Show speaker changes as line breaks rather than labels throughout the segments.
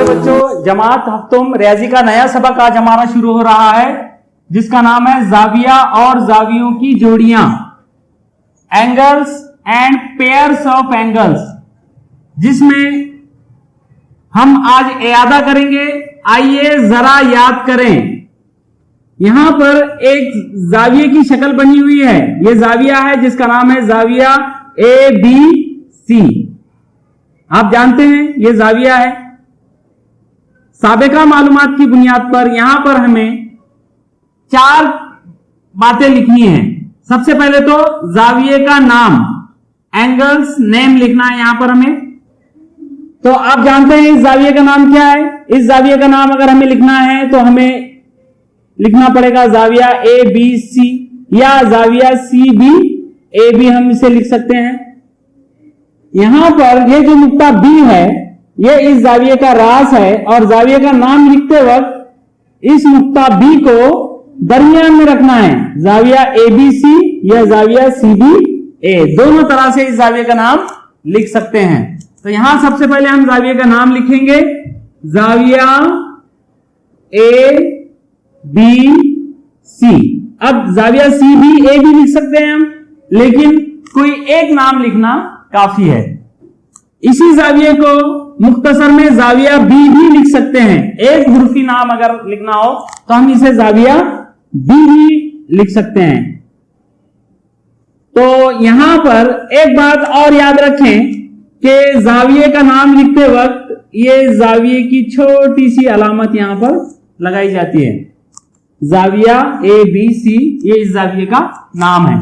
बच्चों, जमात हफ्तुम रियाजी का नया सबक आज हमारा शुरू हो रहा है, जिसका नाम है जाविया और जावियों की जोड़ियां, angles and pairs of angles, जिसमें हम आज इयादा करेंगे। आइए जरा याद करें। यहां पर एक जाविये की शक्ल बनी हुई है। यह जाविया है जिसका नाम है जाविया ABC। आप जानते हैं यह जाविया है। साबिका मालूमात की बुनियाद पर यहां पर हमें 4 बातें लिखनी है। सबसे पहले तो जाविये का नाम, एंगल्स नेम लिखना है यहां पर हमें। तो आप जानते हैं इस जाविये का नाम क्या है। इस जाविये का नाम अगर हमें लिखना है तो हमें लिखना पड़ेगा जाविया ABC या जाविया CBAB, हम इसे लिख सकते हैं। यहां पर ये जो नुक्ता B है, ये इस जाविये का रास है, और जाविये का नाम लिखते वक्त इस नुक्ता B को दरमियान में रखना है। जाविया ABC या जाविया CBA, दोनों तरह से इस जाविये का नाम लिख सकते हैं। तो यहां सबसे पहले हम जाविये का नाम लिखेंगे, जाविया ABC। अब जाविया CBA भी लिख सकते हैं हम, लेकिन कोई एक नाम लिखना काफी है। इसी जाविये को मुख्तसर में जाविया B भी लिख सकते हैं। एक हुर्फी नाम अगर लिखना हो तो हम इसे जाविया B भी लिख सकते हैं। तो यहां पर एक बात और याद रखें कि जाविये का नाम लिखते वक्त ये जाविये की छोटी सी अलामत यहां पर लगाई जाती है। जाविया ABC, ये इस जाविये का नाम है।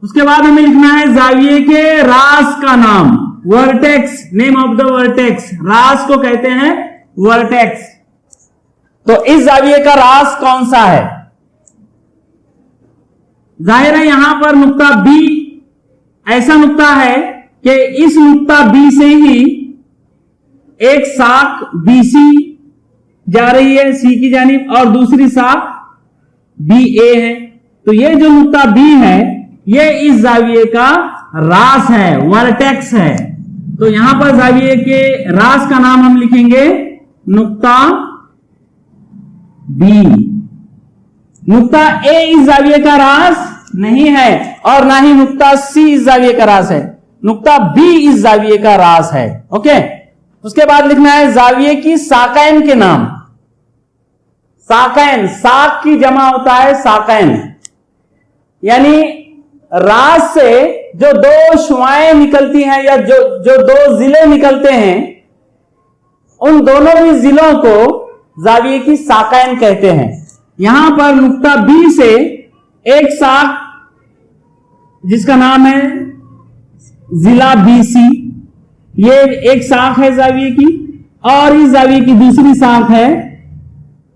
उसके बाद हमें लिखना है जाविये के रास का नाम, vertex, name of the vertex. रास को कहते हैं वर्टेक्स। तो इस जाविये का रास कौन सा है? जाहिर है यहां पर नुक्ता B ऐसा नुक्ता है कि इस नुक्ता B से ही एक साख BC जा रही है C की जानिब, और दूसरी साख BA है। तो ये जो नुक्ता B है, ये इस जाविये का रास है, वर्टेक्स है। तो यहां पर जाविये के रास का नाम हम लिखेंगे नुक्ता B। नुक्ता A इस जाविये का रास नहीं है, और ना ही नुक्ता C इस जाविये का रास है। नुक्ता B इस जाविये का रास है। ओके। उसके बाद लिखना है जाविये की साकैन के नाम। साकैन, साक की जमा होता है साकैन, यानी रास से जो 2 शुआएं निकलती हैं या जो 2 जिले निकलते हैं, उन दोनों भी जिलों को जाविये की साकैन कहते हैं। यहां पर नुक्ता B से एक साख जिसका नाम है जिला BC, ये एक साख है जाविये की, और इस जाविये की दूसरी साख है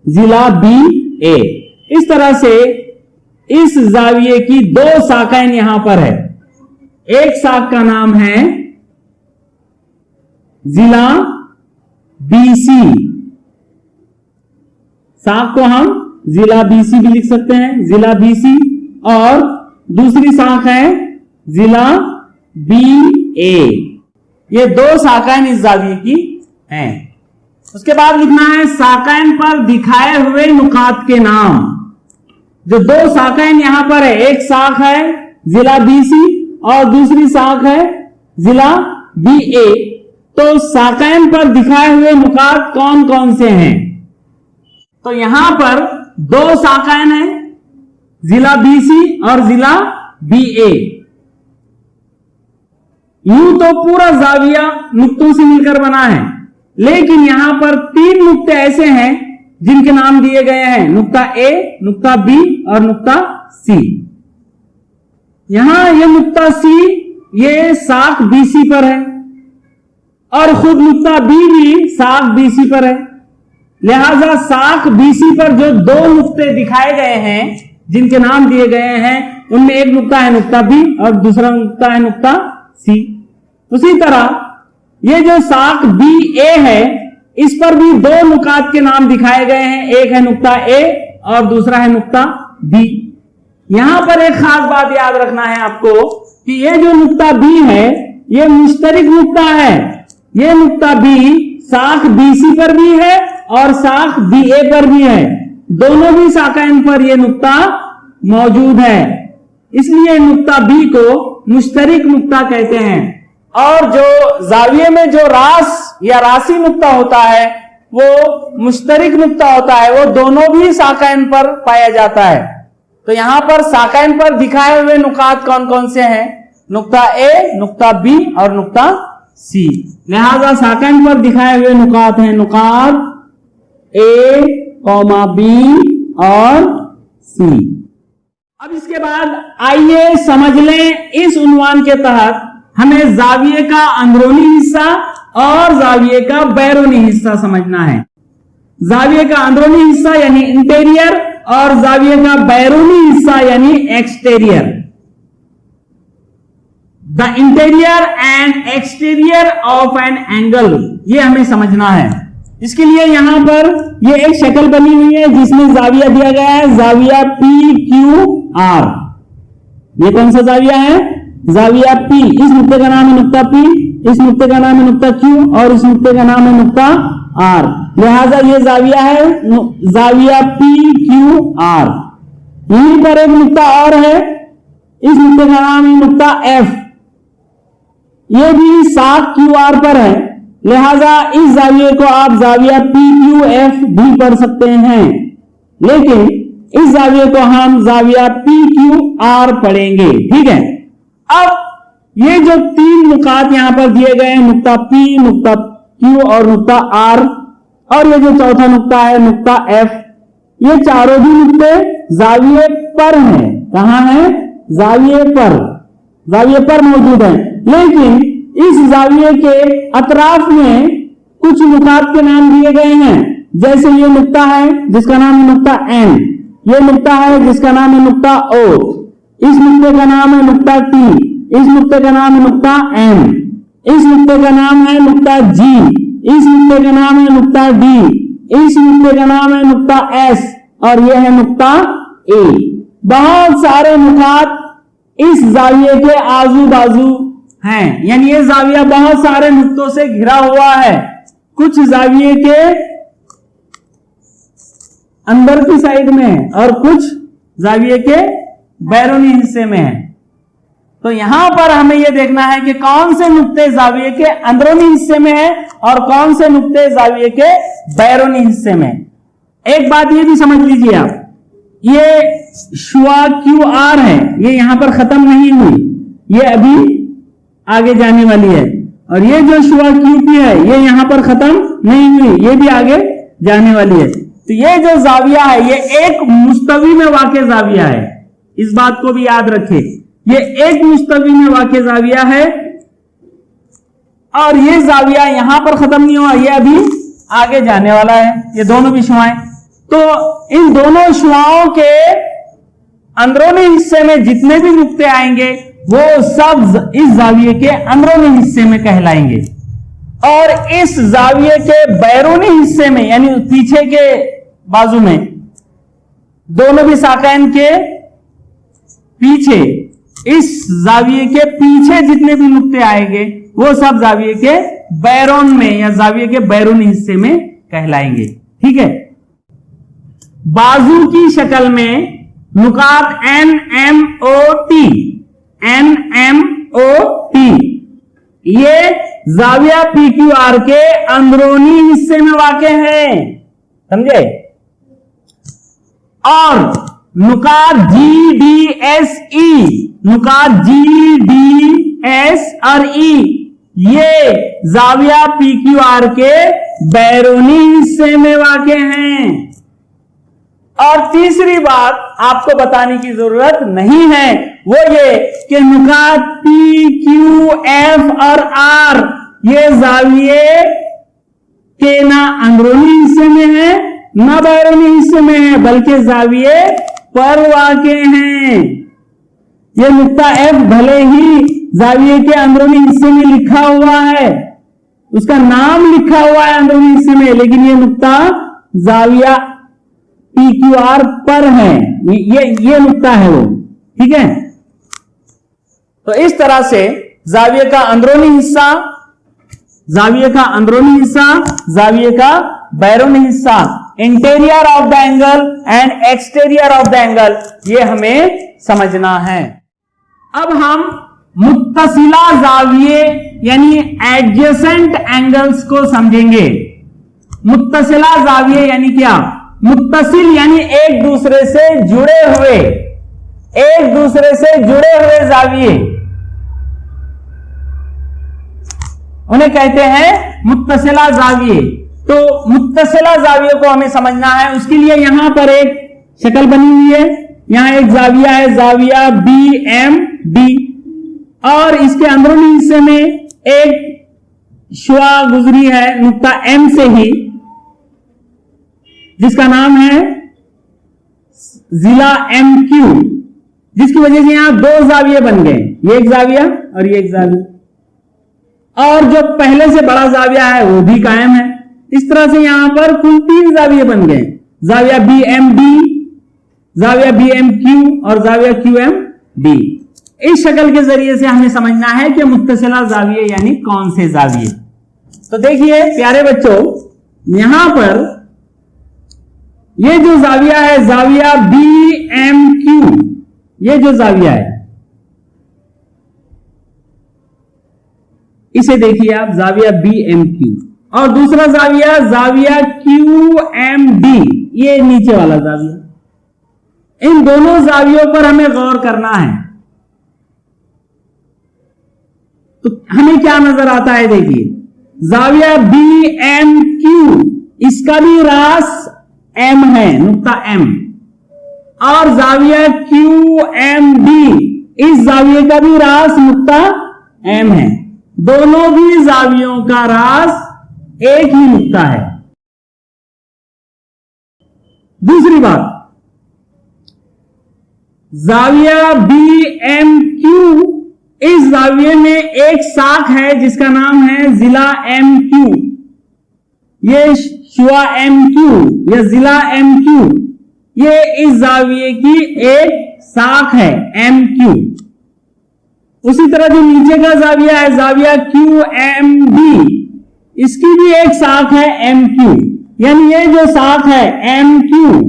जिला BA। इस तरह से इस जाविये की 2 साखाएं यहां पर है। एक साख का नाम है जिला BC, साख को हम जिला BC भी लिख सकते हैं, जिला BC, और दूसरी साख है जिला BA। ये 2 साखाएं इस जाविये की हैं। उसके बाद लिखना है साकाइन पर दिखाए हुए नुकात के नाम। जो 2 साकाइन यहां पर है, एक साख है जिला BC और दूसरी साख है जिला BA। तो साकाइन पर दिखाए हुए नुकात कौन कौन से हैं? तो यहां पर 2 साकाइन है, जिला BC और जिला BA। यूं तो पूरा जाविया नुक्तों से मिलकर बना है, लेकिन यहां पर 3 नुक्ते ऐसे हैं जिनके नाम दिए गए हैं, नुक्ता A, नुक्ता B और नुक्ता C। यहां यह नुक्ता C ये साख BC पर है, और खुद नुक्ता B भी साख BC पर है। लिहाजा साख BC पर जो 2 नुक्ते दिखाए गए हैं, जिनके नाम दिए गए हैं, उनमें एक नुक्ता है नुक्ता B और दूसरा नुक्ता है नुक्ता C। उसी तरह ये जो साख BA है, इस पर भी 2 नुकात के नाम दिखाए गए हैं, एक है नुक्ता A और दूसरा है नुक्ता B। यहां पर एक खास बात याद रखना है आपको कि ये जो नुक्ता B है, ये मुश्तरिक नुक्ता है। ये नुक्ता B शाख BC पर भी है और शाख BA पर भी है, दोनों भी शाखाएं पर यह नुक्ता मौजूद है, इसलिए नुक्ता B को मुश्तरिक नुक्ता कहते हैं। और जो जाविये में जो रास या राशि नुक्ता होता है वो मुश्तरिक नुक्ता होता है, वो दोनों भी शाखाएं पर पाया जाता है। तो यहां पर शाखाएं पर दिखाए हुए नुकात कौन कौन से हैं? नुक्ता A, नुक्ता B और नुक्ता C। लिहाजा शाखाएं पर दिखाए हुए नुकात हैं नुकात A, B और C। अब इसके बाद आइए समझ लें, इस उन्वान के तहत हमें जाविये का अंदरूनी हिस्सा और जाविये का बैरूनी हिस्सा समझना है। जाविये का अंदरूनी हिस्सा यानी इंटीरियर और जाविये का बैरूनी हिस्सा यानी exterior. The interior and exterior of an angle, ये हमें समझना है। इसके लिए यहां पर ये एक शक्ल बनी हुई है जिसमें जाविया दिया गया है, जाविया PQR। ये कौन सा जाविया है? जाविया P। इस नुक्ते का नाम है नुक्ता P, इस नुक्ते का नाम है नुक्ता Q और इस नुक्ते का नाम है नुक्ता R। लिहाजा ये जाविया है जाविया PQR। यहीं पर एक नुक्ता और है, इस नुक्ते का नाम है नुक्ता F। ये भी शाख QR पर है, लिहाजा इस जाविये को आप जाविया PQF भी पढ़ सकते हैं, लेकिन इस जाविये को हम जाविया PQR पढ़ेंगे। ठीक है। अब ये जो तीन नुकात यहां पर दिए गए हैं, नुक्ता P, नुक्ता Q और नुक्ता R, और ये जो चौथा नुक्ता है नुक्ता F, ये चारों भी नुक्ते जाविये पर हैं। कहां हैं? जाविये पर मौजूद हैं। लेकिन इस जाविये के अतराफ में कुछ नुकात के नाम दिए गए हैं, जैसे ये नुक्ता है जिसका नाम है नुक्ता N, ये नुक्ता है जिसका नाम है नुक्ता O, इस नुक्ते का नाम है नुक्ता T, इस नुक्ते का नाम है नुक्ता M, इस नुक्ते का नाम है नुक्ता G, इस नुक्ते का नाम है नुक्ता D, इस नुक्ते का नाम है नुक्ता S और यह है नुक्ता A। बहुत सारे नुकात इस जाविये के आजू बाजू हैं, यानी ये जाविया बहुत सारे नुक्तों से घिरा हुआ है। कुछ जाविये के अंदर की साइड में है और कुछ जाविये के बैरूनी हिस्से में है। तो यहां पर हमें यह देखना है कि कौन से नुक्ते जाविये के अंदरूनी हिस्से में है और कौन से नुक्ते जाविये के बैरूनी हिस्से में। एक बात ये भी समझ लीजिए आप, ये शुआ QR है, ये यहां पर खत्म नहीं हुई, ये अभी आगे जाने वाली है, और ये जो शुआ QP है ये यहां पर खत्म नहीं हुई, ये भी आगे जाने वाली है। तो ये जो जाविया है ये एक मुस्तवी में वाक़े जाविया है, इस बात को भी याद रखें, ये एक मुस्तवी में वाक़े जाविया है और ये जाविया यहां पर खत्म नहीं हुआ, ये अभी आगे जाने वाला है। ये दोनों भी शुआएं, तो इन दोनों शुआओं के अंदरूनी हिस्से में जितने भी नुक्ते आएंगे वो सब इस जाविये के अंदरूनी हिस्से में कहलाएंगे, और इस जाविये के बैरूनी हिस्से में यानी पीछे के बाजू में, दोनों भी शाखाएं के पीछे, इस जाविये के पीछे जितने भी नुक्ते आएंगे वो सब जाविये के बैरून में या जाविये के बैरूनी हिस्से में कहलाएंगे। ठीक है। बाजू की शक्ल में नुकात NMOT, ये जाविया PQR के अंदरूनी हिस्से में वाक़े हैं, समझे। और नुकात GDSE, नुकात GDS और E, ये जाविया PQR के बैरूनी हिस्से में वाक़े हैं। और तीसरी बात आपको बताने की जरूरत नहीं है, वो ये कि नुकात P, Q, F और R ये जाविये के ना अंदरूनी हिस्से में है ना बैरूनी हिस्से में है, बल्कि जाविये पर वाक़े हैं। ये नुक्ता F भले ही जाविये के अंदरूनी हिस्से में लिखा हुआ है, उसका नाम लिखा हुआ है अंदरूनी हिस्से में, लेकिन ये नुक्ता जाविया PQR पर है, ये नुक्ता है वो। ठीक है। तो इस तरह से जाविये का अंदरूनी हिस्सा, जाविये का अंदरूनी हिस्सा, जाविये का बैरूनी हिस्सा, interior of the angle and exterior of the angle, ये हमें समझना है। अब हम मुत्तसिला जाविये यानी एडजेसेंट एंगल्स को समझेंगे। मुत्तसिला जाविये यानी क्या? मुत्तसिल यानी एक दूसरे से जुड़े हुए, एक दूसरे से जुड़े हुए जाविये, उन्हें कहते हैं मुत्तसिला जाविये। तो मुत्तसिला जाविये को हमें समझना है, उसके लिए यहां पर एक शक्ल बनी हुई है। यहां एक जाविया है, जाविया BMD, और इसके अंदरूनी हिस्से में एक शुआ गुजरी है नुक्ता M से ही, जिसका नाम है जिला MQ, जिसकी वजह से यहां दो जाविये बन गए, ये एक जाविया और ये एक जाविया, और जो पहले से बड़ा जाविया है वो भी कायम है। इस तरह से यहां पर कुल 3 जाविये बन गए, जाविया BMD, जाविया BMQ और जाविया QMD। इस शक्ल के जरिए से हमें समझना है कि मुत्तसिला जाविये यानी कौन से जाविये। तो देखिए प्यारे बच्चों, यहां पर ये जो जाविया है, जाविया BMQ, ये जो जाविया है इसे देखिए आप, जाविया BMQ, और दूसरा जाविया जाविया QMD, ये नीचे वाला जाविया। इन दोनों जावियों पर हमें गौर करना है। तो हमें क्या नजर आता है? देखिए जाविया BMQ, इसका भी रास M है, नुक्ता M, और जाविया QMD, इस जाविये का भी रास नुक्ता M है। दोनों भी जावियों का रास एक ही नुक्ता है। दूसरी बात, जाविया BMQ, इस जाविये में एक शाख है जिसका नाम है जिला MQ। ये शुआ MQ या जिला MQ, ये इस जाविये की एक शाख है MQ। उसी तरह जो नीचे का जाविया है, जाविया QMD, इसकी भी एक शाख है MQ। यानी ये जो शाख है MQ,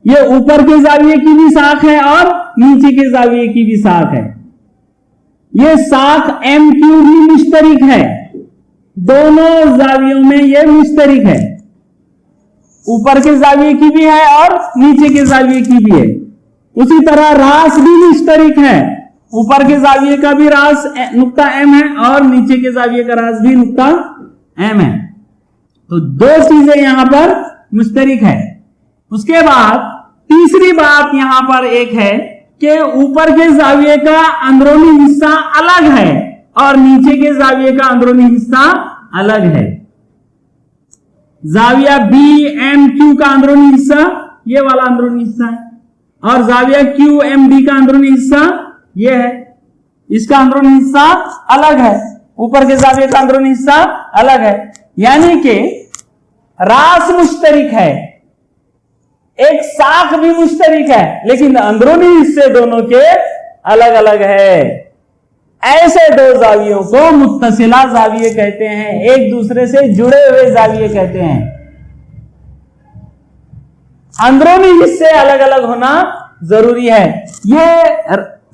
ये ऊपर के जाविये की भी शाख है और नीचे के जाविये की भी शाख है। ये शाख MQ भी मुश्तरिक है, दोनों जावियों में ये मुश्तरिक है, ऊपर के जाविये की भी है और नीचे के जाविये की भी है। उसी तरह रास भी मुश्तरिक है, ऊपर के जाविये का भी रास नुक्ता M है और नीचे के जाविये का रास भी नुक्ता M है। तो दो चीजें यहां पर मुश्तरिक है। उसके बाद तीसरी बात यहां पर एक है कि ऊपर के जाविये का अंदरूनी हिस्सा अलग है और नीचे के जाविये का अंदरूनी हिस्सा अलग है। जाविया BMQ का अंदरूनी हिस्सा ये वाला अंदरूनी हिस्सा है, और जाविया QMD का अंदरूनी हिस्सा ये है, इसका अंदरूनी हिस्सा अलग है, ऊपर के जाविये का अंदरूनी हिस्सा अलग है। यानी कि रास मुश्तरिक है, एक शाख भी मुश्तरिक है, लेकिन अंदरूनी हिस्से दोनों के अलग अलग है। ऐसे दो जावियों को मुत्तसिला जाविये कहते हैं, एक दूसरे से जुड़े हुए जाविये कहते हैं। अंदरूनी हिस्से अलग अलग होना जरूरी है। ये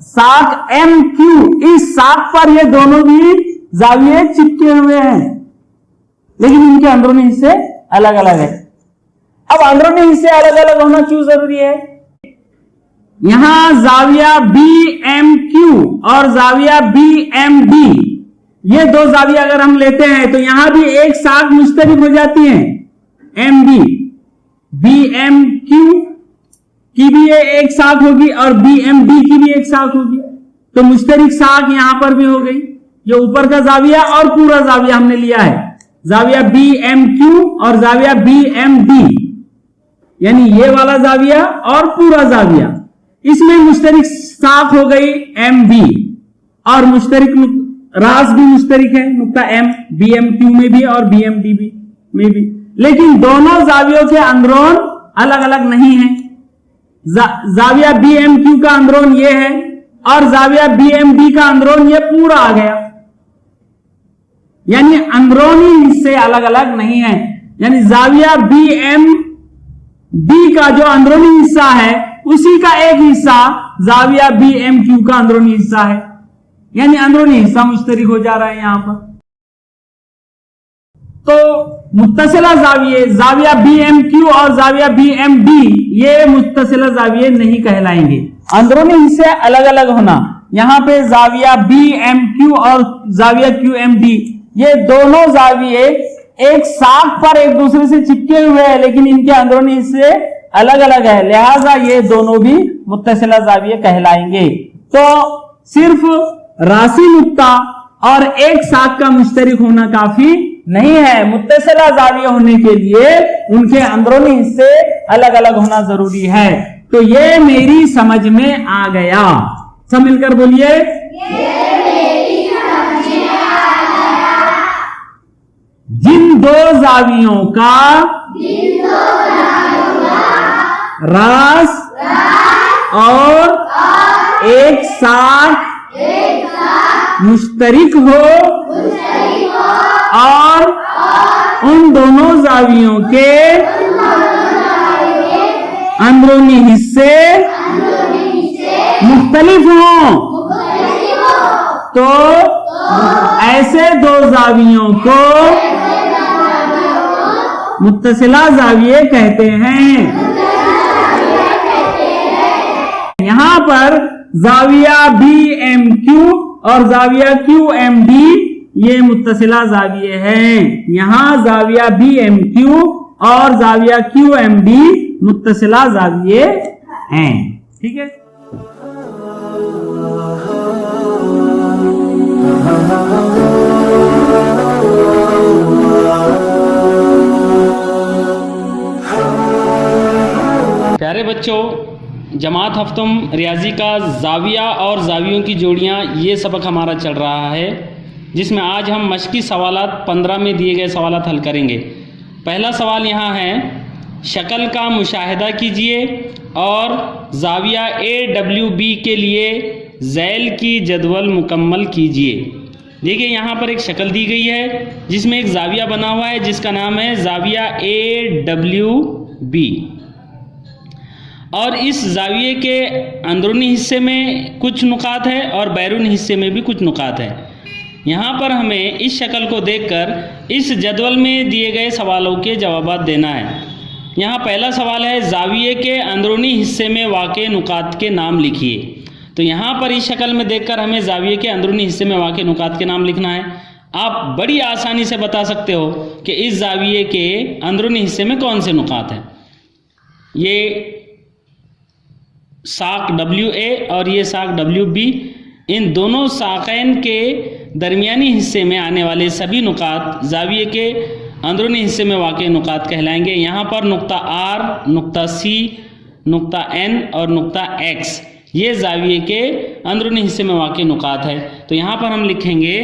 शाख MQ, इस शाख पर ये दोनों भी जाविये चिपके हुए हैं, लेकिन इनके अंदरूनी हिस्से अलग अलग है। अब अंदरूनी हिस्से अलग अलग होना क्यों जरूरी है? यहां जाविया BMQ और जाविया BMD, ये दो जाविया अगर हम लेते हैं तो यहां भी एक शाख मुश्तरिक हो जाती है MB, BMQ की भी एक शाख होगी और BMD की भी एक शाख होगी। तो मुश्तरिक शाख यहां पर भी हो गई। जो ऊपर का जाविया और पूरा जाविया हमने लिया है, जाविया BMQ और जाविया BMD, यानी ये वाला जाविया और पूरा जाविया, इसमें मुश्तरिक शाख हो गई MB, और मुश्तरिक रास भी मुश्तरिक है नुक्ता M, BMQ में भी और BMD में भी। लेकिन दोनों जावियों के अंदरोन अलग अलग नहीं है। जाविया BMQ का अंदरोन ये है और जाविया BMD का अंदरोन ये पूरा आ गया। यानी अंदरूनी हिस्से अलग अलग नहीं है। यानी जाविया बी एम बी का जो अंदरूनी हिस्सा है उसी का एक हिस्सा जाविया बी एम क्यू का अंदरूनी हिस्सा है। यानी अंदरूनी हिस्सा मुश्तरक हो जा रहा है यहां पर। तो मुत्तसिला जाविये जाविया बी एम क्यू और जाविया बी एम डी ये मुत्तसिला जाविये नहीं कहलाएंगे। अंदरूनी हिस्से अलग अलग होना, यहां पे जाविया बी एम क्यू और जाविया क्यू एम डी ये दोनों जाविये एक साख पर एक दूसरे से चिपके हुए हैं, लेकिन इनके अंदरूनी हिस्से अलग अलग है, लिहाजा ये दोनों भी मुत्तसिला जाविये कहलाएंगे। तो सिर्फ राशि नुक्ता और एक साख का मुश्तरक होना काफी नहीं है। मुत्तसिला जाविया होने के लिए उनके अंदरूनी हिस्से अलग अलग होना जरूरी है। तो ये मेरी समझ में आ गया। सब मिलकर बोलिए, जिन दो जावियों का रास और एक साथ मुश्तरक हो और उन दोनों जावियों के अंदरूनी हिस्से मुख्तलिफ हों तो ऐसे दो जावियों को मुत्तसिला जाविये कहते हैं। यहां पर जाविया बी एम क्यू और जाविया क्यू एम डी ये मुत्तसिला जाविये हैं। यहां जाविया बी एम क्यू और जाविया क्यू एम डी मुत्तसिला जाविये हैं। ठीक है।
प्यारे बच्चों, जमात हफ्तम रियाजी का जाविया और जावियों की जोड़ियां ये सबक हमारा चल रहा है, जिसमें आज हम मश्की सवालात 15 में दिए गए सवालात हल करेंगे। पहला सवाल यहाँ है, शक्ल का मुशाहिदा कीजिए और जाविया AWB के लिए ज़ैल की जदवल मुकम्मल कीजिए। देखिए यहाँ पर एक शक्ल दी गई है जिसमें एक जाविया बना हुआ है जिसका नाम है जाविया AWB, और इस जाविये के अंदरूनी हिस्से में कुछ नुकात है और बैरूनी हिस्से में भी कुछ नुकात है। यहाँ पर हमें इस शक्ल को देखकर इस जदवल में दिए गए सवालों के जवाबात देना है। यहाँ पहला सवाल है, जाविये के अंदरूनी हिस्से में वाक़े नुकात के नाम लिखिए। तो यहाँ पर इस शक्ल में देखकर हमें जाविये के अंदरूनी हिस्से में वाक़े नुकात के नाम लिखना है। आप बड़ी आसानी से बता सकते हो कि इस जाविये के अंदरूनी हिस्से में कौन से नुकात हैं। ये साक WA और ये साक WB, इन दोनों साक़ैन के दरमियानी हिस्से में आने वाले सभी नुकात जाविये के अंदरूनी हिस्से में वाक़े नुकात कहलाएंगे। यहाँ पर नुक्ता R, नुक्ता C, नुक्ता N और नुक्ता X ये जाविये के अंदरूनी हिस्से में वाक़े नुकात है। तो यहाँ पर हम लिखेंगे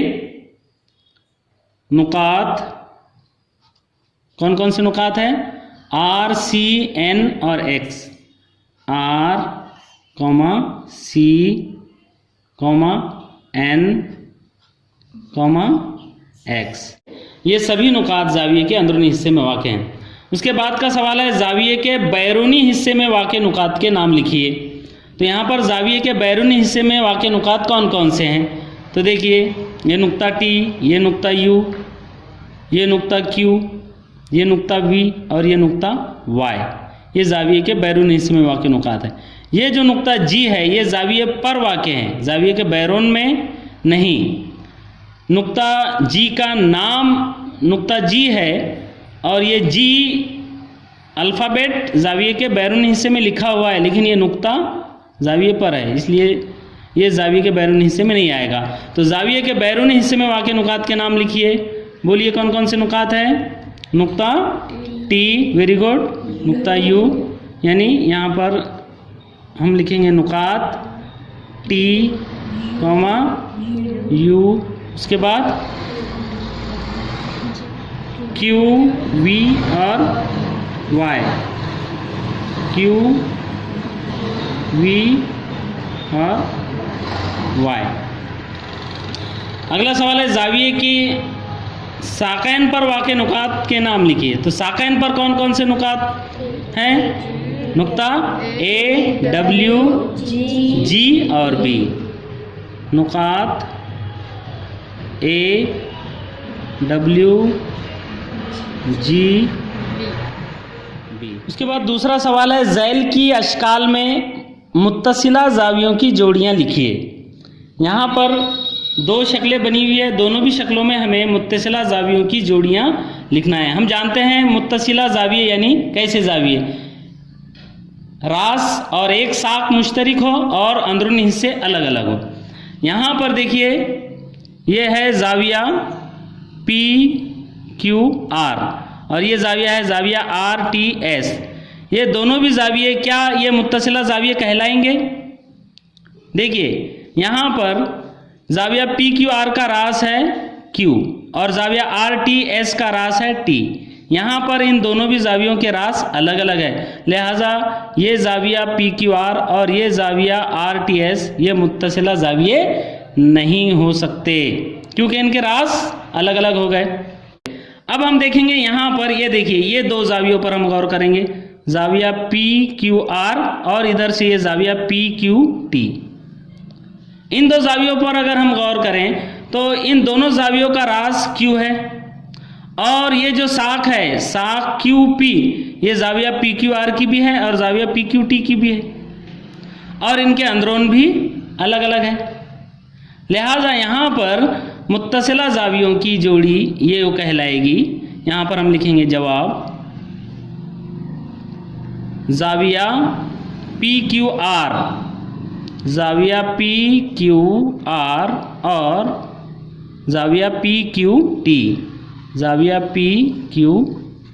नुकात, कौन कौन से नुकात हैं, R, C, N और X। R, C, N, X ये सभी नुकात जाविये के अंदरूनी हिस्से में वाक़े हैं। उसके बाद का सवाल है, जाविये के बैरूनी हिस्से में वाक़े नुकात के नाम लिखिए। तो यहाँ पर जाविये के बैरूनी हिस्से में वाक़े नुकात कौन कौन से हैं। तो देखिए, ये नुक्ता T, ये नुक्ता U, ये नुक्ता Q, ये नुक्ता V और ये नुक्ता Y, ये जाविये के बैरूनी हिस्से में वाक़े नुकात है। ये जो नुक्ता G है ये जाविये पर वाक़े हैं, जाविये के बैरून में नहीं। नुक्ता G का नाम नुक्ता G है और ये G अल्फ़ाबेट जाविये के बैरूनी हिस्से में लिखा हुआ है, लेकिन ये नुक्ता जाविये पर है, इसलिए ये जाविये के बैरूनी हिस्से में नहीं आएगा। तो जाविये के बैरूनी हिस्से में वाक़े नुकात के नाम लिखिए। बोलिए कौन कौन से नुकात हैं। नुक्ता T, वेरी गुड, नुक्ता U, यानी यहाँ पर हम लिखेंगे नुकात T, U, उसके बाद Q, V और Y, Q, V और Y। अगला सवाल है, जाविये की साकैन पर वाक़े नुकात के नाम लिखिए। तो साकैन पर कौन कौन से नुकात हैं? नुक्ता ए, डब्ल्यू, जी और बी। नुकात ए, डब्ल्यू, जी, बी। उसके बाद दूसरा सवाल है, ज़ैल की अशकाल में मुत्तसिला ज़ावियों की जोड़ियाँ लिखिए। यहाँ पर दो शक्लें बनी हुई है, दोनों भी शक्लों में हमें मुत्तसिला ज़ावियों की जोड़ियाँ लिखना है। हम जानते हैं मुत्तसिला ज़ाविये यानी कैसे ज़ाविये, रास और एक साक मुश्तरिक हो और अंदरूनी हिस्से अलग अलग हो। यहाँ पर देखिए ये है ज़ाविया पी क्यू आर और ये ज़ाविया है ज़ाविया आर टी एस। ये दोनों भी ज़ाविये क्या ये मुत्तसिला ज़ाविये कहलाएंगे? देखिए यहाँ पर ज़ाविया पी क्यू आर का रास है क्यू और ज़ाविया आर टी एस का रास है टी। यहाँ पर इन दोनों भी ज़ावियों के रास अलग अलग है, लिहाजा ये ज़ाविया पी क्यू आर और ये ज़ाविया आर टी एस ये मुत्तसिला ज़ाविये नहीं हो सकते क्योंकि इनके रास अलग अलग हो गए। अब हम देखेंगे यहाँ पर, ये देखिए ये दो ज़ावियों पर हम गौर करेंगे, ज़ाविया पी क्यू आर और इधर से ये ज़ाविया पी क्यू टी। इन दो ज़ावियों पर अगर हम गौर करें तो इन दोनों ज़ावियों का रास क्यू है और ये जो साख है साख क्यू पी ये ज़ाविया पी क्यू आर की भी है और ज़ाविया पी क्यू टी की भी है और इनके अंदरून भी अलग अलग है। लिहाजा यहाँ पर मुत्तसिला ज़ावियों की जोड़ी ये वो कहलाएगी। यहाँ पर हम लिखेंगे जवाब, ज़ाविया पी क्यू आर, ज़ाविया पी क्यू आर और ज़ाविया पी क्यू टी, ज़ाविया पी क्यू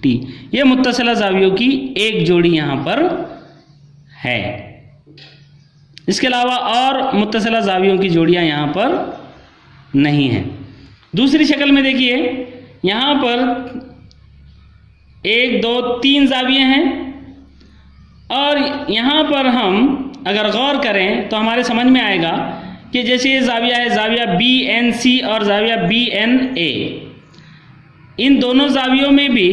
टी ये मुत्तसिला ज़ावियों की एक जोड़ी यहाँ पर है। इसके अलावा और मुत्तसिला ज़ावियों की जोड़ियाँ यहाँ पर नहीं हैं। दूसरी शक्ल में देखिए यहाँ पर 1 2 3 ज़ाविये हैं और यहाँ पर हम अगर गौर करें तो हमारे समझ में आएगा कि जैसे ये ज़ाविया है ज़ाविया बी एन सी और ज़ाविया बी एन ए, इन दोनों ज़ावियों में भी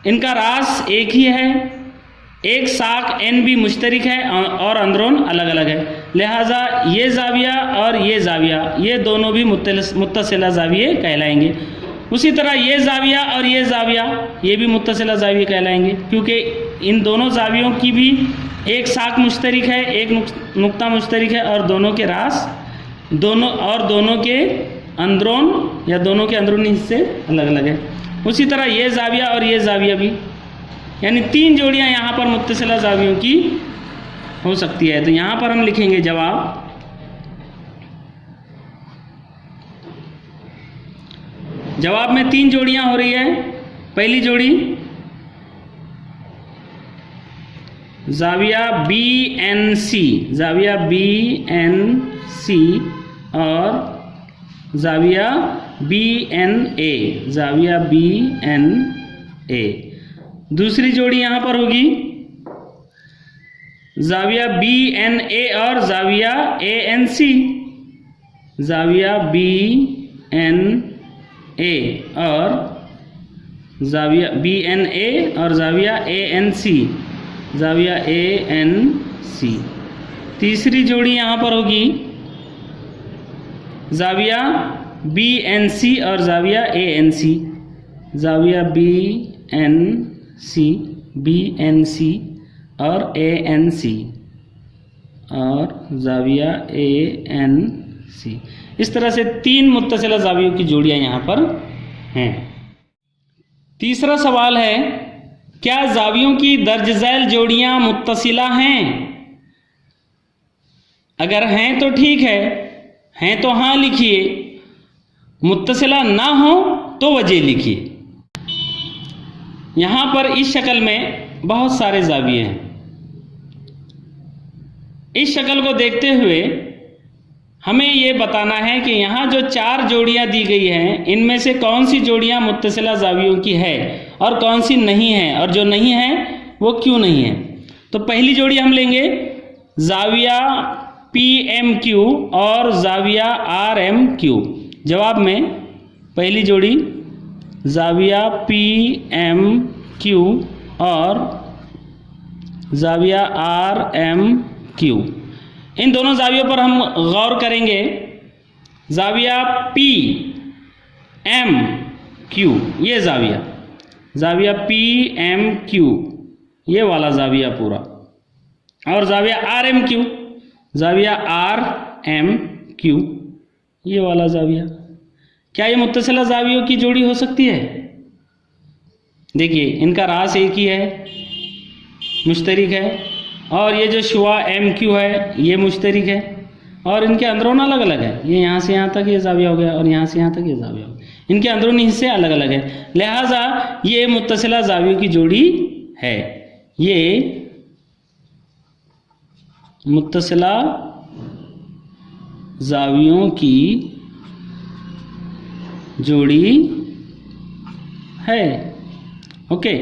इनका रास एक ही है, एक साक एन भी मुश्तरिक है और अंदरून अलग अलग है। लिहाजा ये ज़ाविया और ये ज़ाविया ये दोनों भी मुत्तसिला ज़ाविये कहलाएंगे। उसी तरह ये ज़ाविया और ये ज़ाविया ये भी मुत्तसिला ज़ाविये कहलाएंगे क्योंकि इन दोनों ज़ावियों की भी एक साक मुश्तरिक है, एक नुक्ता मुश्तरिक है और दोनों के रास दोनों के अंदरून या दोनों के अंदरूनी हिस्से अलग अलग है। उसी तरह ये ज़ाविया और ये ज़ाविया भी, यानी 3 जोड़ियाँ यहाँ पर मुत्तसिला ज़ावियों की हो सकती है। तो यहाँ पर हम लिखेंगे जवाब, जवाब में 3 जोड़ियाँ हो रही है। पहली जोड़ी ज़ाविया बी एन सी, ज़ाविया बी एन सी और ज़ाविया बी एन ए, ज़ाविया बी एन ए। दूसरी जोड़ी यहाँ पर होगी ज़ाविया बी एन ए और ज़ाविया ए एन सी, ज़ाविया बी एन ए और ज़ाविया बी एन ए और ज़ाविया A N C, ज़ाविया A N सी। तीसरी जोड़ी यहाँ पर होगी ज़ाविया बी एन सी और ज़ाविया ए एन सी, ज़ाविया B N C, B N C और ए एन सी और ज़ाविया ए एन सी। इस तरह से 3 मुत्तसिला ज़ावियों की जोड़ियाँ यहाँ पर हैं। तीसरा सवाल है, क्या ज़ावियों की दर्ज झैल जोड़ियाँ मुत्तसिला हैं? अगर हैं तो ठीक हैं तो हाँ लिखिए, मुत्तसिला ना हो तो वजह लिखिए। यहाँ पर इस शक्ल में बहुत सारे ज़ाविये हैं। इस शक्ल को देखते हुए हमें ये बताना है कि यहाँ जो 4 जोड़ियाँ दी गई हैं इनमें से कौन सी जोड़ियाँ मुत्तसिला ज़ावियों की है और कौन सी नहीं है और जो नहीं है वो क्यों नहीं है। तो पहली जोड़ी हम लेंगे ज़ाविया पी एम क्यू और ज़ाविया आर एम क्यू। जवाब में पहली जोड़ी जाविया पी एम क्यू और जाविया आर एम क्यू। इन दोनों जावियों पर हम गौर करेंगे। जाविया पी एम क्यू, ये जाविया पी एम क्यू, ये वाला जाविया पूरा, और जाविया आर एम क्यू, जाविया आर एम क्यू, ये वाला जाविया। क्या ये मुत्तसिला जावियों की जोड़ी हो सकती है? देखिए इनका रास एक ही है, मुश्तरिक है, और ये जो शुआ एम क्यू है ये मुश्तरिक है, और इनके अंदरून अलग अलग है। ये यहाँ से यहाँ तक ये जाविया हो गया और यहाँ से यहाँ तक ये जाविया हो गया। इनके अंदरूनी हिस्से अलग अलग है, लिहाजा ये मुत्तसिला जावियों की जोड़ी है। ये मुत्तसिला जावियों की जोड़ी है। ओके,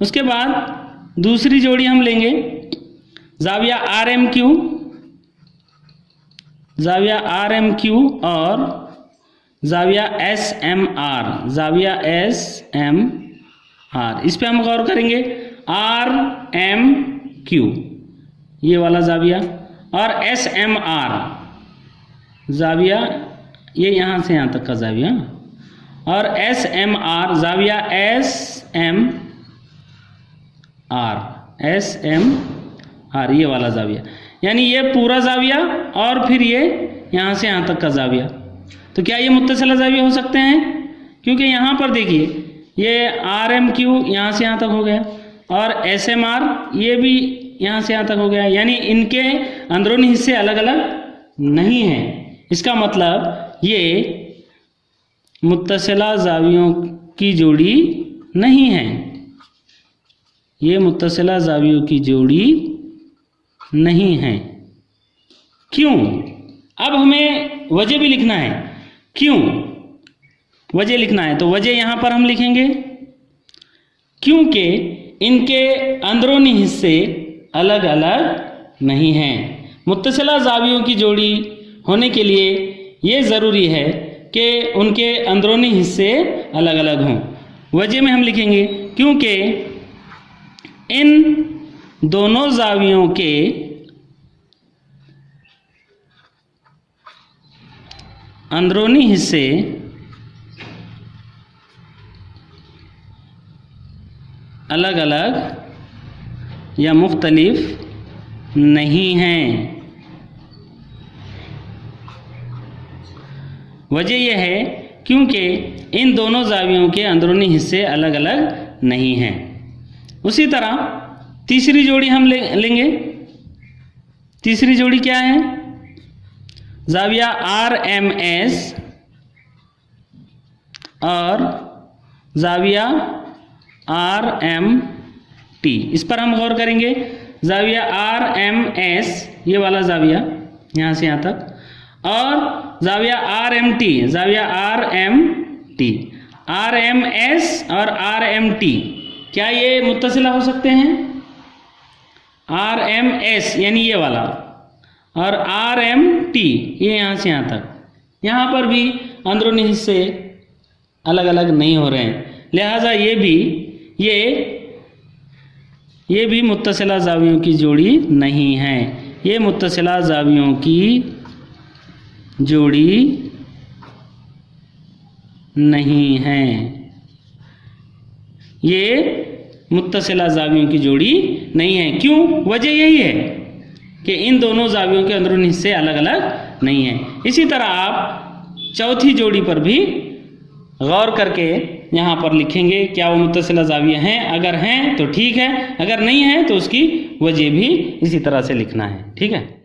उसके बाद दूसरी जोड़ी हम लेंगे जाविया आर एम क्यू, जाविया आर एम क्यू और जाविया एस एम आर, जाविया एस एम आर। इस पे हम गौर करेंगे। आर एम क्यू ये वाला जाविया और एस एम आर जाविया, ये यहाँ से यहाँ तक का जाविया, और एस एम आर जाविया S M R, S M R ये वाला जाविया। यानी ये पूरा जाविया और फिर ये यहाँ से यहाँ तक का जाविया। तो क्या ये मुत्तसिला जाविया हो सकते हैं? क्योंकि यहाँ पर देखिए ये आर एम क्यू यहाँ से यहाँ तक हो गया और एस एम आर ये भी यहाँ से यहाँ तक हो गया, यानी इनके अंदरूनी हिस्से अलग अलग नहीं हैं। इसका मतलब ये मुत्तसिला जावियों की जोड़ी नहीं है, ये मुत्तसिला जावियों की जोड़ी नहीं है। क्यों? अब हमें वजह भी लिखना है। क्यों वजह लिखना है? तो वजह यहाँ पर हम लिखेंगे क्योंकि इनके अंदरूनी हिस्से अलग अलग नहीं हैं। मुत्तसिला जावियों की जोड़ी होने के लिए ये ज़रूरी है कि उनके अंदरूनी हिस्से अलग अलग हों। वजह में हम लिखेंगे क्योंकि इन दोनों जावियों के अंदरूनी हिस्से अलग अलग या मुख्तलिफ नहीं हैं। वजह यह है क्योंकि इन दोनों जावियों के अंदरूनी हिस्से अलग अलग नहीं हैं। उसी तरह तीसरी जोड़ी हम लेंगे। तीसरी जोड़ी क्या है? जाविया आर एम एस और जाविया आर एम टी। इस पर हम गौर करेंगे। जाविया आर एम एस ये वाला जाविया यहाँ से यहाँ तक, और जाविया आर एम टी, जाविया R M T, R M S और आर एम टी, क्या ये मुत्तसिला हो सकते हैं? आर एम एस यानी ये वाला और आर एम टी ये यहाँ से यहाँ तक, यहाँ पर भी अंदरूनी हिस्से अलग अलग नहीं हो रहे हैं, लिहाजा ये भी मुत्तसिला जावियों की जोड़ी नहीं है। ये मुत्तसिला जावियों की जोड़ी नहीं है। ये मुत्तसिला जावियों की जोड़ी नहीं है। क्यों? वजह यही है कि इन दोनों जावियों के अंदरूनी हिस्से अलग अलग नहीं हैं। इसी तरह आप चौथी जोड़ी पर भी गौर करके यहाँ पर लिखेंगे क्या वो मुत्तसिला जाविया हैं। अगर हैं तो ठीक है, अगर नहीं है तो उसकी वजह भी इसी तरह से लिखना है। ठीक है।